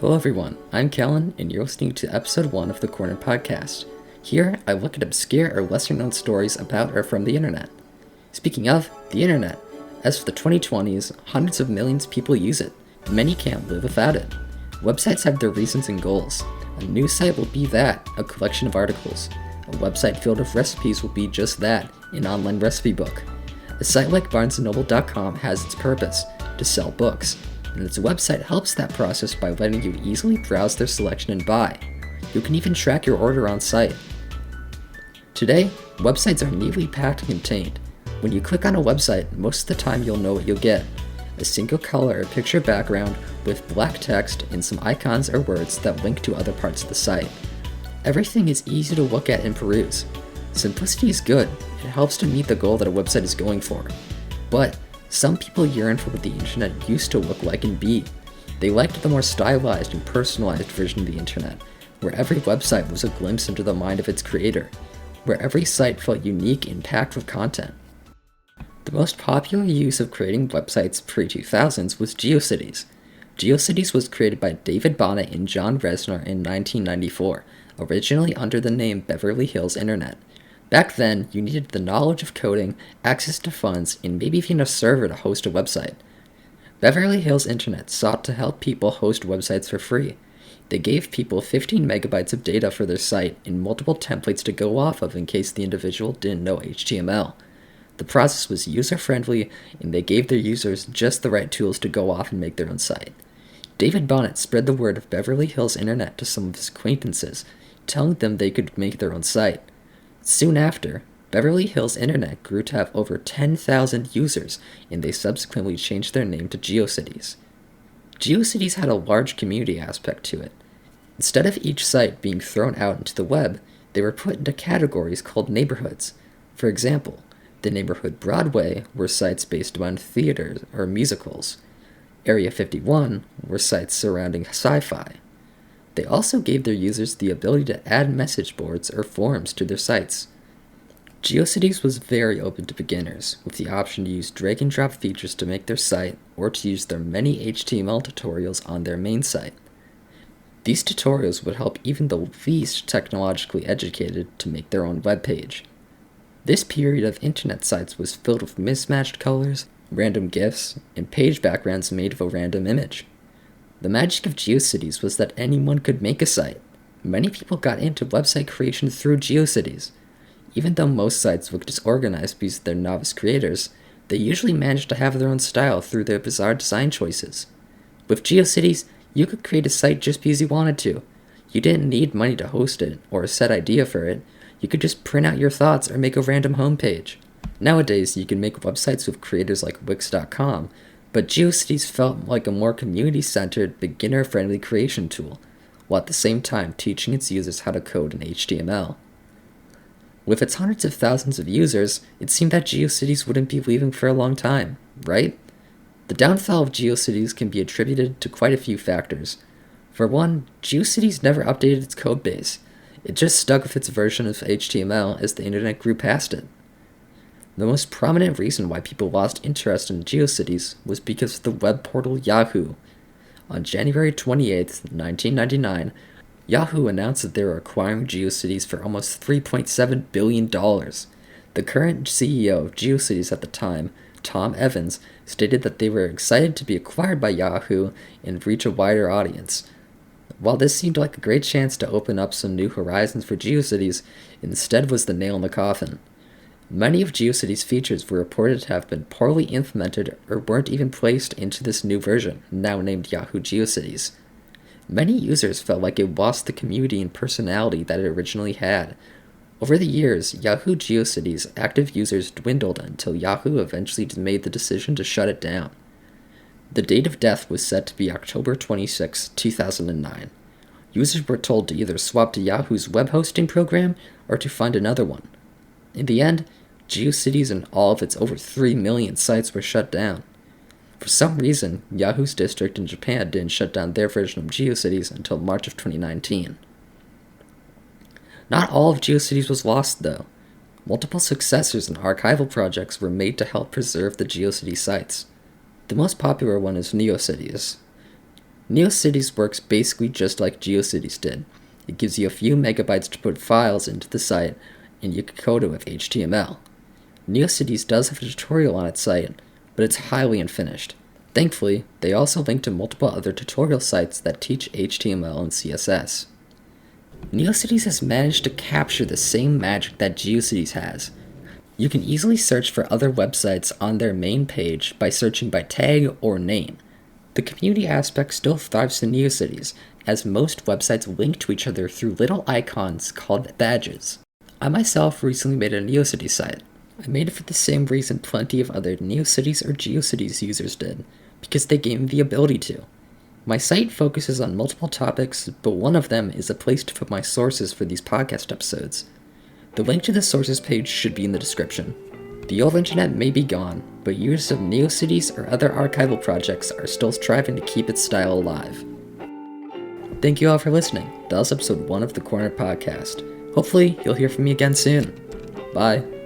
Hello everyone, I'm Kellen, and you're listening to episode 1 of the Corner Podcast. Here, I look at obscure or lesser-known stories about or from the internet. Speaking of the internet, as for the 2020s, hundreds of millions of people use it. Many can't live without it. Websites have their reasons and goals. A news site will be that, a collection of articles. A website filled with recipes will be just that, an online recipe book. A site like BarnesandNoble.com has its purpose, to sell books, and its website helps that process by letting you easily browse their selection and buy. You can even track your order on site. Today, websites are neatly packed and contained. When you click on a website, most of the time you'll know what you'll get. A single color or picture background with black text and some icons or words that link to other parts of the site. Everything is easy to look at and peruse. Simplicity is good. It helps to meet the goal that a website is going for. But some people yearn for what the internet used to look like and be. They liked the more stylized and personalized version of the internet, where every website was a glimpse into the mind of its creator, where every site felt unique and packed with content. The most popular use of creating websites pre-2000s was Geocities. Geocities was created by David Bonnet and John Resner in 1994, originally under the name Beverly Hills Internet. Back then, you needed the knowledge of coding, access to funds, and maybe even a server to host a website. Beverly Hills Internet sought to help people host websites for free. They gave people 15 megabytes of data for their site and multiple templates to go off of in case the individual didn't know HTML. The process was user-friendly, and they gave their users just the right tools to go off and make their own site. David Bonnet spread the word of Beverly Hills Internet to some of his acquaintances, telling them they could make their own site. Soon after, Beverly Hills Internet grew to have over 10,000 users, and they subsequently changed their name to Geocities. Geocities had a large community aspect to it. Instead of each site being thrown out into the web, they were put into categories called neighborhoods. For example, the neighborhood Broadway were sites based on theaters or musicals. Area 51 were sites surrounding sci-fi. They also gave their users the ability to add message boards or forums to their sites. Geocities was very open to beginners, with the option to use drag-and-drop features to make their site or to use their many HTML tutorials on their main site. These tutorials would help even the least technologically educated to make their own web page. This period of internet sites was filled with mismatched colors, random GIFs, and page backgrounds made of a random image. The magic of Geocities was that anyone could make a site. Many people got into website creation through Geocities. Even though most sites look disorganized because they're novice creators, they usually manage to have their own style through their bizarre design choices. With Geocities, you could create a site just because you wanted to. You didn't need money to host it or a set idea for it. You could just print out your thoughts or make a random homepage. Nowadays, you can make websites with creators like Wix.com, but Geocities felt like a more community-centered, beginner-friendly creation tool, while at the same time teaching its users how to code in HTML. With its hundreds of thousands of users, it seemed that Geocities wouldn't be leaving for a long time, right? The downfall of Geocities can be attributed to quite a few factors. For one, Geocities never updated its codebase. It just stuck with its version of HTML as the internet grew past it. The most prominent reason why people lost interest in Geocities was because of the web portal Yahoo. On January 28, 1999, Yahoo announced that they were acquiring Geocities for almost $3.7 billion. The current CEO of Geocities at the time, Tom Evans, stated that they were excited to be acquired by Yahoo and reach a wider audience. While this seemed like a great chance to open up some new horizons for Geocities, it instead was the nail in the coffin. Many of Geocities' features were reported to have been poorly implemented or weren't even placed into this new version, now named Yahoo Geocities. Many users felt like it lost the community and personality that it originally had. Over the years, Yahoo Geocities' active users dwindled until Yahoo eventually made the decision to shut it down. The date of death was set to be October 26, 2009. Users were told to either swap to Yahoo's web hosting program or to find another one. In the end, Geocities and all of its over 3 million sites were shut down. For some reason, Yahoo's district in Japan didn't shut down their version of Geocities until March of 2019. Not all of Geocities was lost, though. Multiple successors and archival projects were made to help preserve the Geocities sites. The most popular one is Geocities. Geocities works basically just like Geocities did. It gives you a few megabytes to put files into the site, and you can code it with HTML. Geocities does have a tutorial on its site, but it's highly unfinished. Thankfully, they also link to multiple other tutorial sites that teach HTML and CSS. Geocities has managed to capture the same magic that Geocities has. You can easily search for other websites on their main page by searching by tag or name. The community aspect still thrives in Geocities, as most websites link to each other through little icons called badges. I myself recently made a Geocities site. I made it for the same reason plenty of other Geocities or Geocities users did, because they gave me the ability to. My site focuses on multiple topics, but one of them is a place to put my sources for these podcast episodes. The link to the sources page should be in the description. The old internet may be gone, but users of Geocities or other archival projects are still striving to keep its style alive. Thank you all for listening. That was episode 1 of the Corner Podcast. Hopefully, you'll hear from me again soon. Bye.